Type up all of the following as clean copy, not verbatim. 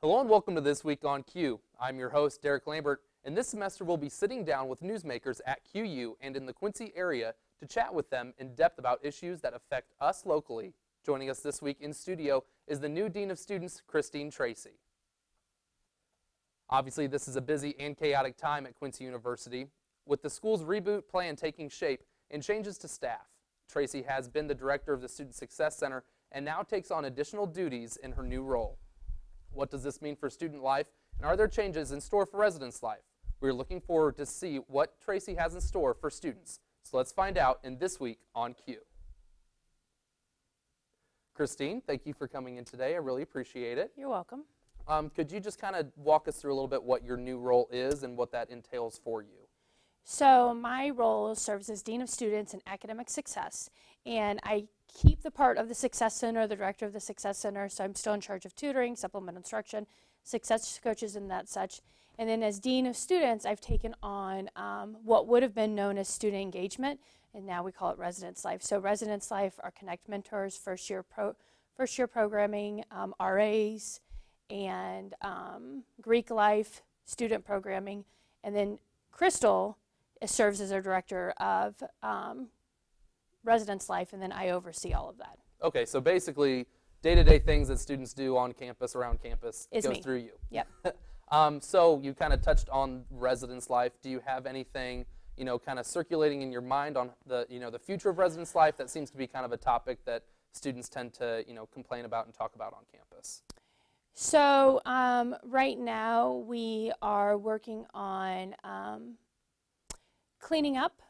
Hello and welcome to This Week on Q. I'm your host, Darek Lambert, and this semester we'll be sitting down with newsmakers at QU and in the Quincy area to chat with them in depth about issues that affect us locally. Joining us this week in studio is the new Dean of Students, Tracy. Obviously, this is a busy and chaotic time at Quincy University, with the school's reboot plan taking shape and changes to staff. Tracy has been the director of the Student Success Center and now takes on additional duties in her new role. What does this mean for student life, and are there changes in store for residence life? We're looking forward to see what Tracy has in store for students. So let's find out in This Week on Q. Christine, thank you for coming in today. I really appreciate it. You're welcome. Could you just kind of walk us through a little bit what your new role is and what that entails for you? So my role serves as Dean of Students in Academic Success, and I keep the part of the Success Center, the director of the Success Center, so I'm still in charge of tutoring, supplemental instruction, success coaches, and that such. And then as Dean of Students, I've taken on what would have been known as student engagement, and now we call it Residence Life. So Residence Life are Connect Mentors, first year programming, RAs, and Greek Life, student programming, and then Crystal serves as our director of Residence Life, and then I oversee all of that. Okay, so basically day-to-day things that students do on campus, around campus, goes through you. Yep. So you kind of touched on residence life. Do you have anything, kind of circulating in your mind on the future of residence life? That seems to be kind of a topic that students tend to, complain about and talk about on campus. So right now we are working on cleaning up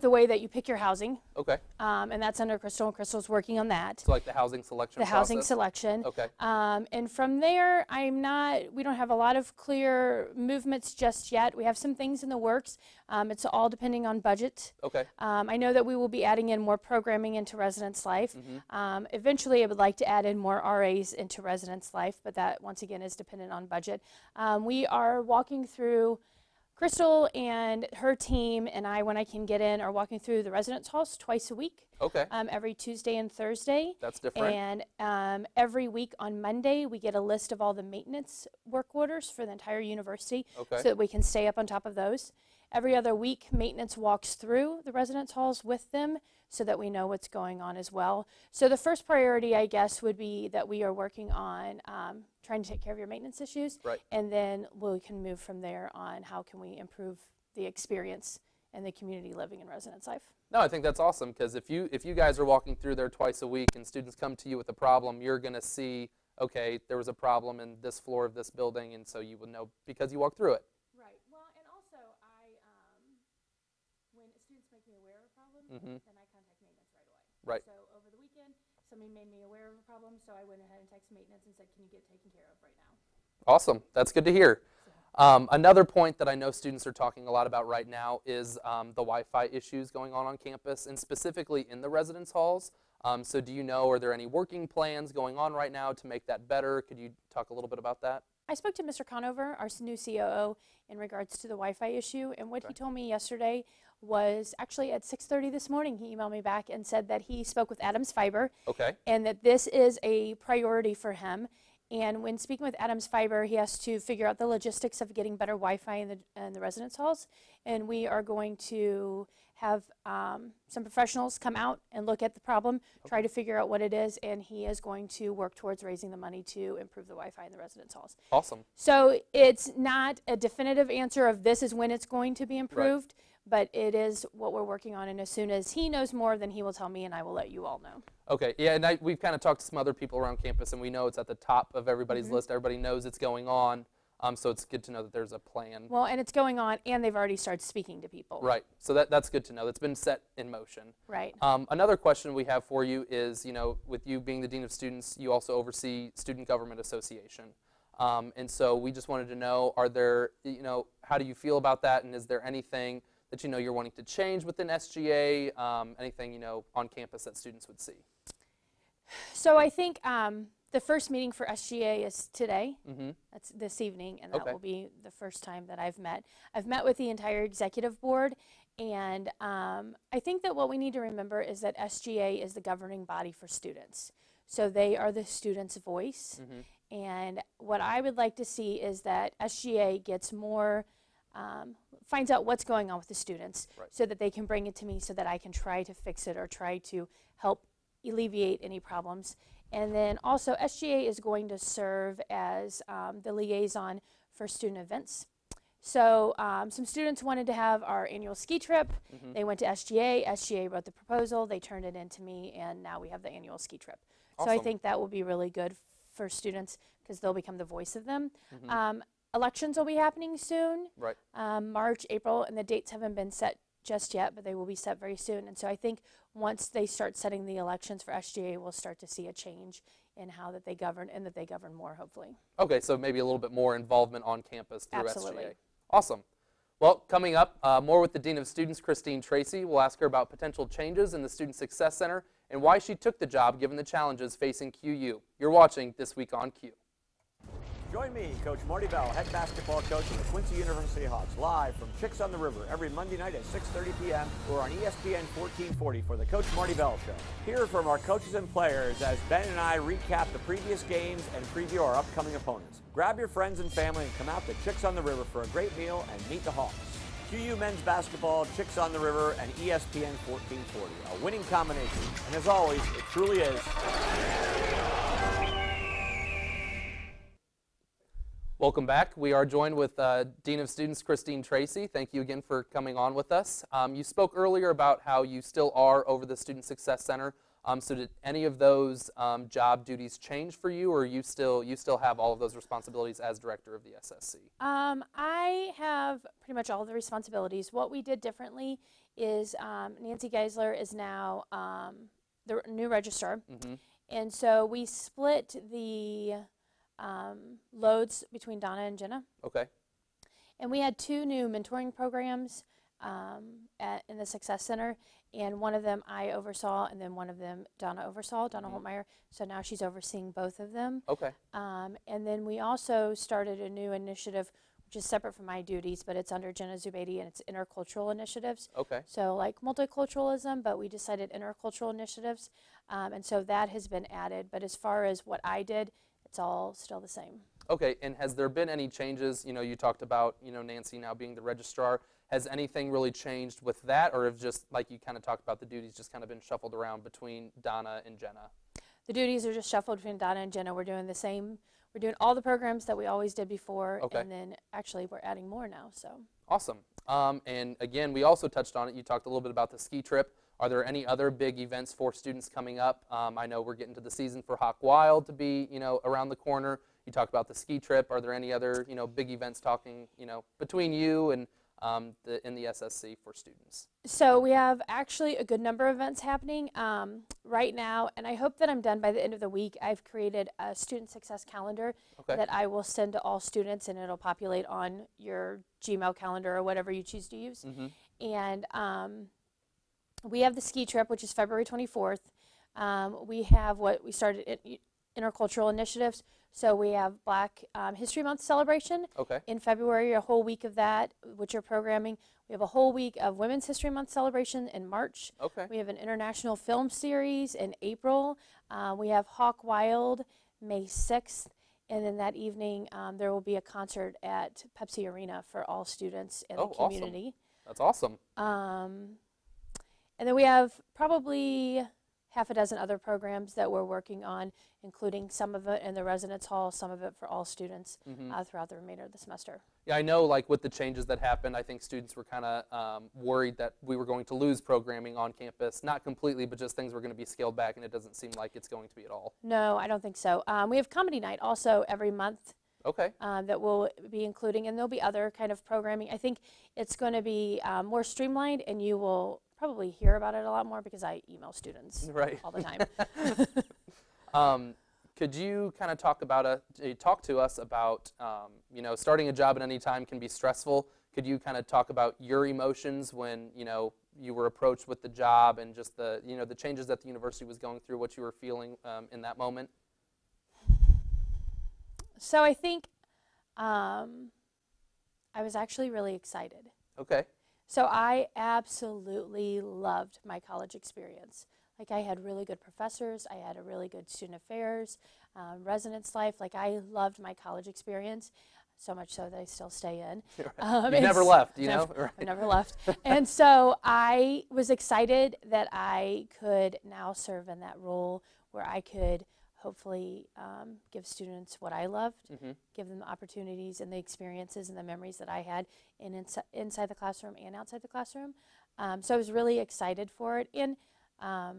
the way that you pick your housing. Okay. And that's under Crystal, and Crystal's working on that. So like the housing selection process? Housing selection. Okay. And from there, we don't have a lot of clear movements just yet. We have some things in the works. It's all depending on budget. Okay. I know that we will be adding in more programming into Residence Life. Mm-hmm. Eventually, I would like to add in more RAs into Residence Life, but that, once again, is dependent on budget. We are walking through Crystal and her team and I, when I can get in, are walking through the residence halls twice a week. Okay. Every Tuesday and Thursday. That's different. And every week on Monday, we get a list of all the maintenance work orders for the entire university, okay, so that we can stay up on top of those. Every other week, maintenance walks through the residence halls with them so that we know what's going on as well. So the first priority, I guess, would be that we are working on trying to take care of your maintenance issues. Right. And then we can move from there on how can we improve the experience and the community living in Residence Life. No, I think that's awesome, because if you guys are walking through there twice a week and students come to you with a problem, you're going to see, okay, there was a problem in this floor of this building, and so you would know because you walked through it. Right. Well, and also when students make me aware of a problem, Mm-hmm. then I contact maintenance right away. Right. So over the weekend, somebody made me aware of a problem, so I went ahead and texted maintenance and said, can you get it taken care of right now? Awesome. That's good to hear. Another point that I know students are talking a lot about right now is the Wi-Fi issues going on campus, and specifically in the residence halls. So do you know, are there any working plans going on right now to make that better? Could you talk a little bit about that? I spoke to Mr. Conover, our new COO, in regards to the Wi-Fi issue, and what he told me yesterday was actually at 6:30 this morning. He emailed me back and said that he spoke with Adams Fiber, okay, and that this is a priority for him. And when speaking with Adams Fiber, he has to figure out the logistics of getting better Wi-Fi in the residence halls, and we are going to have some professionals come out and look at the problem, try to figure out what it is, and he is going to work towards raising the money to improve the Wi-Fi in the residence halls. Awesome. So it's not a definitive answer of this is when it's going to be improved, but it is what we're working on, and as soon as he knows more, then he will tell me, and I will let you all know. Okay, yeah, and we've kind of talked to some other people around campus, and we know it's at the top of everybody's list. Everybody knows it's going on, so it's good to know that there's a plan. Well, and it's going on, and they've already started speaking to people. Right, so that's good to know. That's been set in motion. Right. Another question we have for you is, with you being the Dean of Students, you also oversee Student Government Association. And so we just wanted to know, are there, how do you feel about that, and is there anything that you're wanting to change within SGA, anything on campus that students would see? So I think The first meeting for SGA is today. Mm-hmm. That's this evening, and that will be the first time that I've met. I've met with the entire executive board, And I think that what we need to remember is that SGA is the governing body for students. So they are the students' voice. And what I would like to see is that SGA gets more, finds out what's going on with the students, so that they can bring it to me so that I can try to fix it or try to help alleviate any problems. And then also SGA is going to serve as the liaison for student events. So some students wanted to have our annual ski trip. They went to SGA. SGA wrote the proposal. They turned it in to me, and now we have the annual ski trip. Awesome. So I think that will be really good for students because they'll become the voice of them. Elections will be happening soon, March, April, and the dates haven't been set just yet, but they will be set very soon. And so I think once they start setting the elections for SGA, we'll start to see a change in how that they govern and that they govern more, hopefully. Okay, so maybe a little bit more involvement on campus through Absolutely. SGA. Awesome. Well, coming up, more with the Dean of Students, Christine Tracy. We'll ask her about potential changes in the Student Success Center and why she took the job given the challenges facing QU. You're watching This Week on Q. Join me, Coach Marty Bell, head basketball coach of the Quincy University Hawks, live from Chicks on the River every Monday night at 6:30 p.m. or on ESPN 1440 for the Coach Marty Bell Show. Hear from our coaches and players as Ben and I recap the previous games and preview our upcoming opponents. Grab your friends and family and come out to Chicks on the River for a great meal and meet the Hawks. QU men's basketball, Chicks on the River, and ESPN 1440, a winning combination. And as always, it truly is. Welcome back. We are joined with Dean of Students, Christine Tracy. Thank you again for coming on with us. You spoke earlier about how you still are over the Student Success Center. So did any of those job duties change for you, or you still have all of those responsibilities as director of the SSC? I have pretty much all of the responsibilities. What we did differently is Nancy Geisler is now the new registrar, and so we split the loads between Donna and Jenna. Okay. And we had 2 new mentoring programs in the Success Center, and one of them I oversaw, and then one of them Donna oversaw, Donna Holtmeyer. So now she's overseeing both of them. Okay. And then we also started a new initiative, which is separate from my duties, but it's under Jenna Zubeidi, and it's intercultural initiatives. Okay. So like multiculturalism, but we decided intercultural initiatives, and so that has been added. But as far as what I did, it's all still the same. Okay, and has there been any changes? You know, you talked about, Nancy now being the registrar. Has anything really changed with that, or have just, like you kind of talked about, the duties just kind of been shuffled around between Donna and Jenna? The duties are just shuffled between Donna and Jenna. We're doing the same. We're doing all the programs that we always did before, and then actually we're adding more now. So awesome. And again, we also touched on it. You talked a little bit about the ski trip. Are there any other big events for students coming up? I know we're getting to the season for Hawk Wild to be, around the corner. You talked about the ski trip. Are there any other, big events talking, between you and in the SSC for students? So we have actually a good number of events happening right now, and I hope that I'm done by the end of the week. I've created a student success calendar that I will send to all students, and it'll populate on your Gmail calendar or whatever you choose to use. And we have the ski trip, which is February 24th. We have what we started intercultural initiatives. So we have Black History Month celebration in February, a whole week of that, which are programming. We have a whole week of Women's History Month celebration in March. We have an international film series in April. We have Hawk Wild May 6th. And then that evening, there will be a concert at Pepsi Arena for all students in the community. Awesome. That's awesome. And then we have probably half a dozen other programs that we're working on, including some of it in the residence hall, some of it for all students throughout the remainder of the semester. Yeah, I know, like with the changes that happened, I think students were kind of worried that we were going to lose programming on campus. Not completely, but just things were going to be scaled back, and it doesn't seem like it's going to be at all. No, I don't think so. We have comedy night also every month. That we'll be including, and there'll be other kind of programming. I think it's going to be more streamlined, and you will probably hear about it a lot more because I email students all the time. Could you kind of talk to us about, starting a job at any time can be stressful. Could you kind of talk about your emotions when, you were approached with the job and just the, the changes that the university was going through, what you were feeling in that moment? So I think I was actually really excited. Okay. So I absolutely loved my college experience. Like, I had really good professors, I had a really good student affairs, residence life. Like, I loved my college experience, so much so that I still stay in. You never left, you know? Right. I never left. And so I was excited that I could now serve in that role where I could hopefully give students what I loved, give them the opportunities and the experiences and the memories that I had inside the classroom and outside the classroom. So I was really excited for it. And I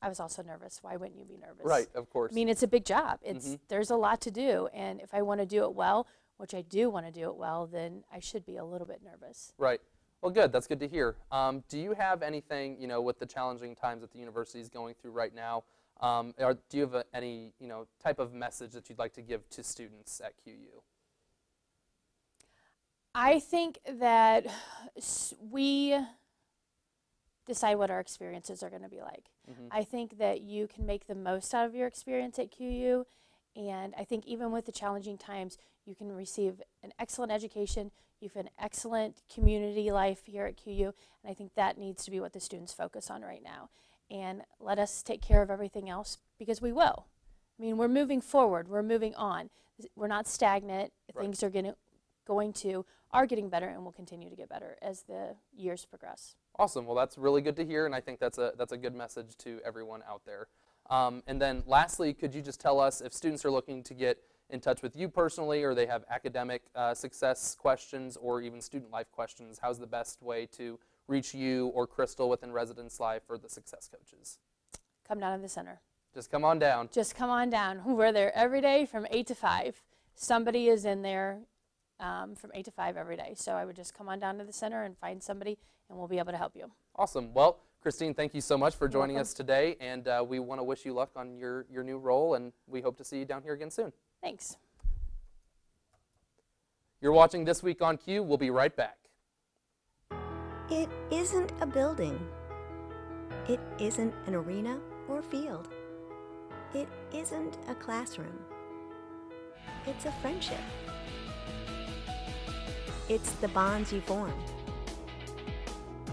was also nervous. Why wouldn't you be nervous? Right, of course. I mean, it's a big job. There's a lot to do. And if I want to do it well, which I do want to do it well, then I should be a little bit nervous. Right. Well, good. That's good to hear. Do you have anything, with the challenging times that the university is going through right now, or do you have any, type of message that you'd like to give to students at QU? I think that we decide what our experiences are going to be like. I think that you can make the most out of your experience at QU, and I think even with the challenging times, you can receive an excellent education, you have an excellent community life here at QU, and I think that needs to be what the students focus on right now. And let us take care of everything else, because we will. I mean, we're moving forward, we're moving on. We're not stagnant. Right. Things are are getting better and will continue to get better as the years progress. Awesome. Well, that's really good to hear, and I think that's a good message to everyone out there. And then lastly, could you just tell us if students are looking to get in touch with you personally, or they have academic success questions or even student life questions, how's the best way to reach you or Crystal within Residence Life or the Success Coaches? Come down to the center. Just come on down. Just come on down. We're there every day from 8 to 5. Somebody is in there from 8 to 5 every day. So I would just come on down to the center and find somebody, and we'll be able to help you. Awesome. Well, Christine, thank you so much for joining us today, and we want to wish you luck on your new role, and we hope to see you down here again soon. Thanks. You're watching This Week on Q. We'll be right back. It isn't a building. It isn't an arena or field. It isn't a classroom. It's a friendship. It's the bonds you form.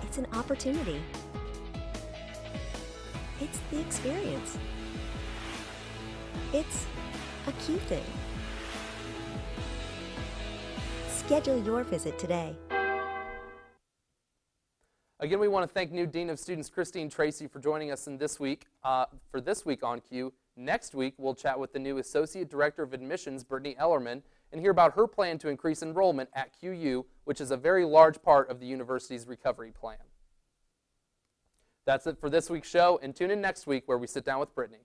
It's an opportunity. It's the experience. It's a Q thing. Schedule your visit today. Again, we want to thank new Dean of Students Christine Tracy for joining us in this week. For This Week on Q, next week we'll chat with the new Associate Director of Admissions, Brittany Ellerman, and hear about her plan to increase enrollment at QU, which is a very large part of the university's recovery plan. That's it for this week's show, and tune in next week where we sit down with Brittany.